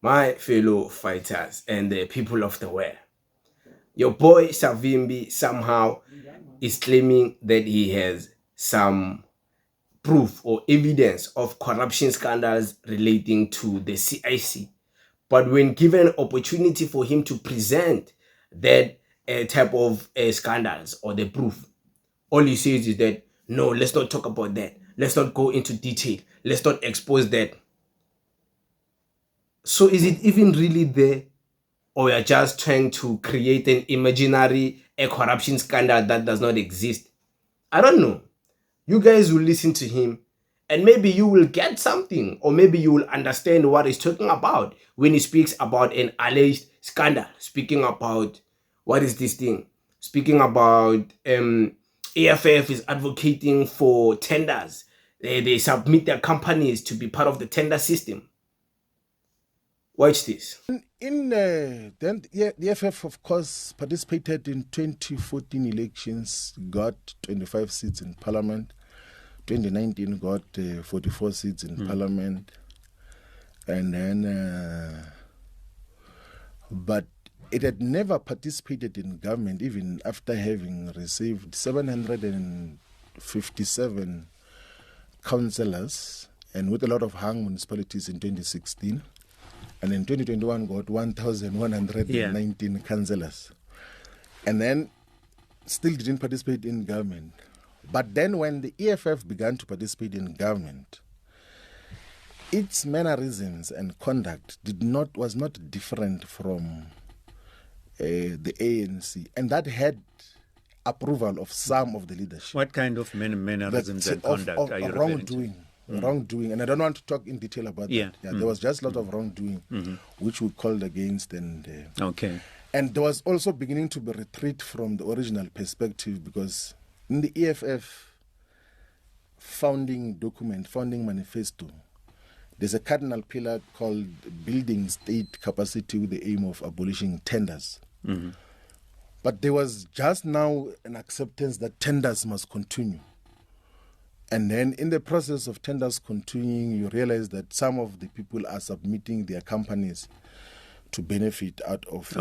My fellow fighters and the people of the world. Your boy Savimbi somehow is claiming that he has some proof or evidence of corruption scandals relating to the CIC. But when given an opportunity for him to present that type of scandals or the proof, all he says is that, no, let's not talk about that. Let's not go into detail. Let's not expose that. So is it even really there? Or we are just trying to create an imaginary corruption scandal that does not exist? I don't know. You guys will listen to him and maybe you will get something, or maybe you will understand what he's talking about when he speaks about an alleged scandal, speaking about what is this thing, speaking about AFF is advocating for tenders. They submit their companies to be part of the tender system. Watch this. Then the FF, of course, participated in 2014 elections, got 25 seats in parliament. 2019 got 44 seats in parliament. And then, but it had never participated in government, even after having received 757 councillors, and with a lot of hung municipalities in 2016. And in 2021 got 1,119 councillors. And then still didn't participate in government. But then when the EFF began to participate in government, its mannerisms and conduct was not different from the ANC. And that had approval of some of the leadership. What kind of mannerisms and conduct are you referring to? Wrongdoing, and I don't want to talk in detail about that. There was just a lot of wrongdoing, which we called against, and and there was also beginning to be retreat from the original perspective, because in the EFF founding manifesto, there's a cardinal pillar called building state capacity with the aim of abolishing tenders. But there was just now an acceptance that tenders must continue. And then in the process of tenders continuing, you realize that some of the people are submitting their companies to benefit out of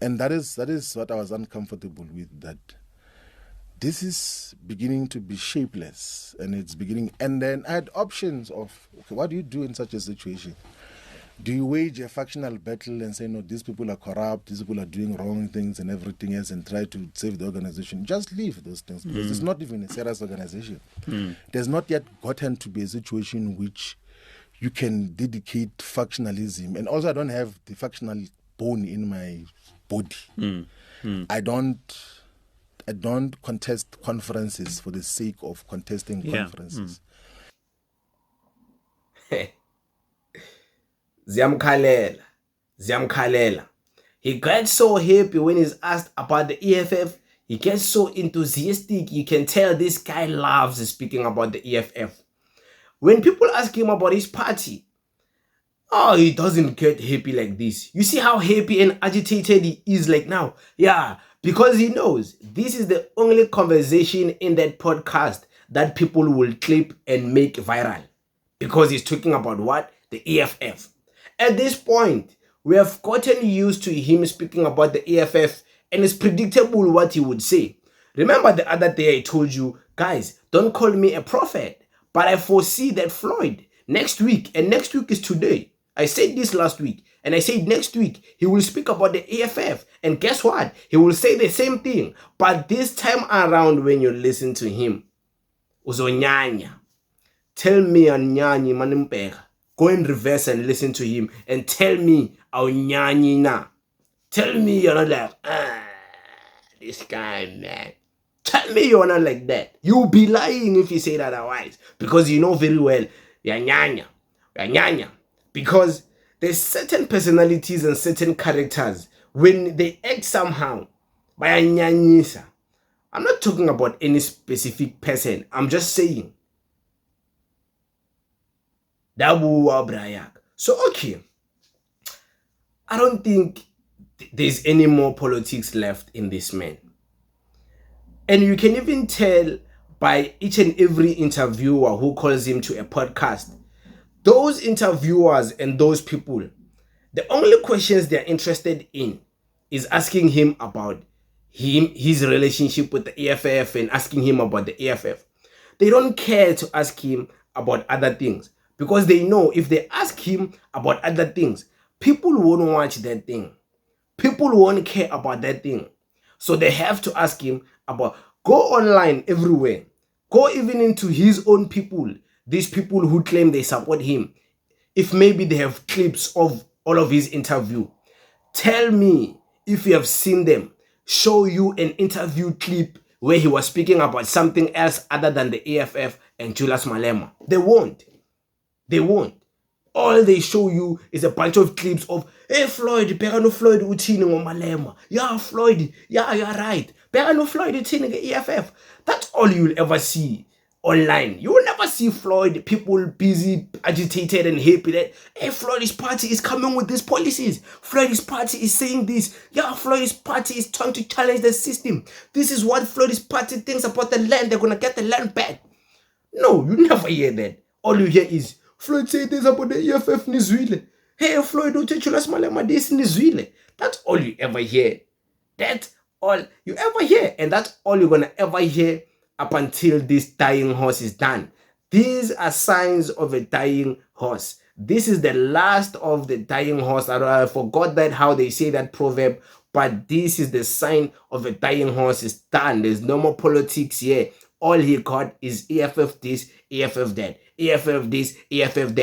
and that is what I was uncomfortable with, that this is beginning to be shapeless, and it's beginning. And then I had options of, okay, what do you do in such a situation? Do you wage a factional battle and say, no, these people are corrupt, these people are doing wrong things and everything else, and try to save the organization? Just leave those things, because it's not even a serious organization. It has not yet gotten to be a situation in which you can dedicate factionalism. And also, I don't have the factional bone in my body. I don't contest conferences for the sake of contesting conferences. Ziyamkhalela. He gets so happy when he's asked about the EFF. He gets so enthusiastic. You can tell this guy loves speaking about the EFF. When people ask him about his party, he doesn't get happy like this. You see how happy and agitated he is like now? Yeah, because he knows this is the only conversation in that podcast that people will clip and make viral. Because he's talking about what? The EFF. At this point, we have gotten used to him speaking about the EFF, and it's predictable what he would say. Remember the other day I told you, guys, don't call me a prophet, but I foresee that Floyd next week, and next week is today. I said this last week, and I said next week he will speak about the EFF, and guess what? He will say the same thing, but this time around when you listen to him, uzonyanya. Tell me anyanyi manimpeka. Go in reverse and listen to him and tell me anyanyi na. Tell me you're not like, this guy, man. Tell me you're not like that. You'll be lying if you say that otherwise, because you know very well you're nyanya. Because there's certain personalities and certain characters, when they act somehow, bayanyanyisa. I'm not talking about any specific person. I'm just saying. So, okay. I don't think there's any more politics left in this man. And you can even tell by each and every interviewer who calls him to a podcast. Those interviewers and those people, The only questions they're interested in is asking him about his relationship with the EFF and asking him about the EFF. They don't care to ask him about other things because they know if they ask him about other things, people won't watch that thing. People won't care about that thing. So they have to ask him about, go online everywhere. Go even into his own people, these people who claim they support him. If maybe they have clips of all of his interview, tell me if you have seen them. Show you an interview clip where he was speaking about something else other than the EFF and Julius Malema. They won't. They won't. All they show you is a bunch of clips of, hey Floyd, Pegano Floyd utini ngomalema. Yeah, Floyd, yeah, you're right. Pegano Floyd utini EFF. That's all you'll ever see online. You will never see Floyd, people busy, agitated and happy that, hey, Floyd's party is coming with these policies. Floyd's party is saying this. Yeah, Floyd's party is trying to challenge the system. This is what Floyd's party thinks about the land. They're going to get the land back. No, you never hear that. All you hear is, Floyd say this about the EFF Nizwile. Hey, Floyd, don't you Julius Malema this Nizwile. That's all you ever hear. That's all you ever hear. And that's all you're going to ever hear up until this dying horse is done. These are signs of a dying horse. This is the last of the dying horse. I forgot that how they say that proverb, but this is the sign of a dying horse. Is done. There's no more politics here. All he got is EFF this, EFF that, EFF this, EFF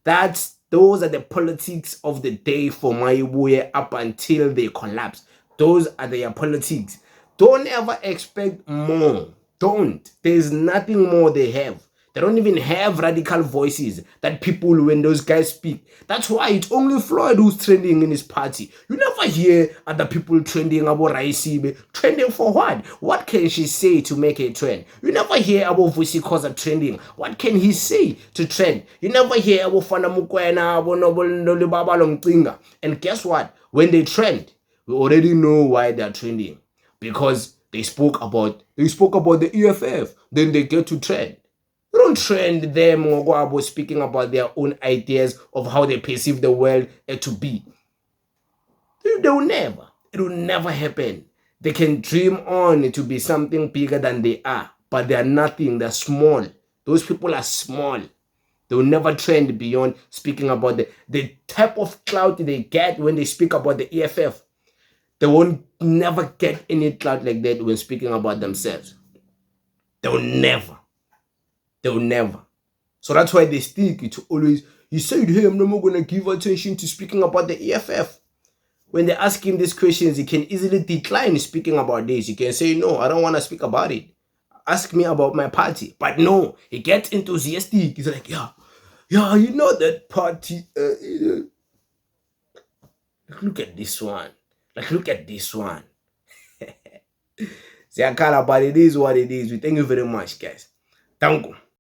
that. Those are the politics of the day for Maibuye up until they collapse. Those are their politics. Don't ever expect more. Don't. There's nothing more they have. They don't even have radical voices that people, when those guys speak. That's why it's only Floyd who's trending in his party. You never hear other people trending about Raisibe. Trending for what? What can she say to make a trend? You never hear about Vusikoza trending. What can he say to trend? You never hear about Fana Mukwena, about Nolibaba Lomtinga. And guess what? When they trend, we already know why they're trending. Because they spoke about the EFF. Then they get to trend. You don't trend them or go about speaking about their own ideas of how they perceive the world to be. It will never happen. They can dream on to be something bigger than they are, but they are nothing. They're small. Those people are small. They will never trend beyond speaking about the type of clout they get when they speak about the EFF. They won't never get any clout like that when speaking about themselves. They'll never. So that's why they stick to always, he said, hey, I'm not going to give attention to speaking about the EFF. When they ask him these questions, he can easily decline speaking about this. He can say, no, I don't want to speak about it. Ask me about my party. But no, he gets enthusiastic. He's like, yeah, you know that party. Look at this one. Look at this one. But it is what it is. We thank you very much, guys. Thank you.